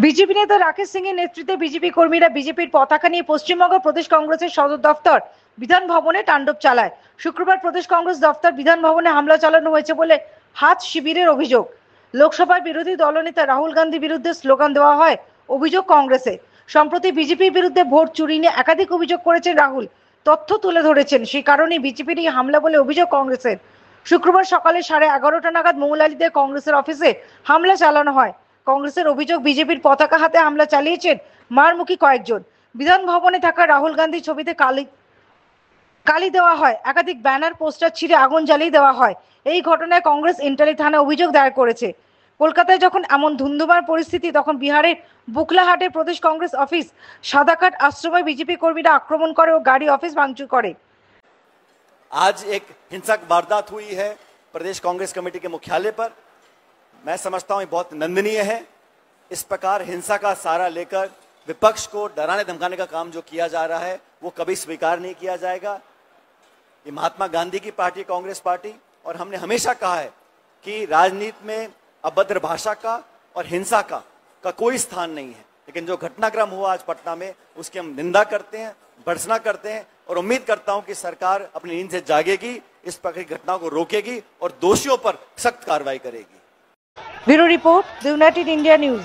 BJP নেতা রাকেশ সিং এর নেতৃত্বে বিজেপি কর্মীরা বিজেপির পতাকা নিয়ে পশ্চিমবঙ্গ প্রদেশ কংগ্রেসের সদর দফতর বিধান ভবনে তাণ্ডব চালায়। শুক্রবার প্রদেশ কংগ্রেস দফতর বিধান ভবনে হামলা চালানো হয়েছে বলে হাত শিবিরের অভিযোগ। লোকসভার বিরোধী দলনেতা রাহুল গান্ধীর বিরুদ্ধে স্লোগান দেওয়া হয় অভিযোগ কংগ্রেসে। সম্প্রতি বিজেপির বিরুদ্ধে ভোট চুরি নিয়ে একাধিক অভিযোগ করেছেন রাহুল, তথ্য তুলে ধরেছেন। সেই কারণেই বিজেপির এই হামলা বলে অভিযোগ কংগ্রেসের। শুক্রবার সকালে 11:30 নাগাদ মৌলালিতে কংগ্রেসের অফিসে হামলা চালানো হয়। কংগ্রেসের অভিযোগ, বিজেপির পতাকা হাতে হামলা চালিয়েছেন মারমুখী কয়েকজন। বিধান ভবনে থাকা রাহুল গান্ধীর ছবিতে কালি দেওয়া হয়, একাধিক ব্যানার পোস্টার ছিঁড়ে আগুন জ্বালিয়ে দেওয়া হয়। এই ঘটনায় কংগ্রেস ইন্টালি থানায় অভিযোগ দায়ের করেছে। কলকাতায় যখন এমন ধুন্ধুমার পরিস্থিতি, তখন বিহারের বুকলাহাটে প্রদেশ কংগ্রেস অফিস সাদাকাট আশ্রমে বিজেপি কর্মীরা আক্রমণ করে ও গাড়ি অফিস ভাঙচুর করে। आज एक हिंसक वारदात हुई है प्रदेश कांग्रेस कमेटी के मुख्यालय पर। मैं समझता हूं ये बहुत निंदनीय है। इस प्रकार हिंसा का सहारा लेकर विपक्ष को डराने धमकाने का काम जो किया जा रहा है वो कभी स्वीकार नहीं किया जाएगा। ये महात्मा गांधी की पार्टी कांग्रेस पार्टी, और हमने हमेशा कहा है कि राजनीति में अभद्र भाषा का और हिंसा का कोई स्थान नहीं है। लेकिन जो घटनाक्रम हुआ आज पटना में, उसकी हम निंदा करते हैं, भर्त्सना करते हैं, और उम्मीद करता हूं कि सरकार अपनी नींद से जागेगी, इस प्रकार की घटनाओं को रोकेगी और दोषियों पर सख्त कार्रवाई करेगी। Bureau report, the United India news.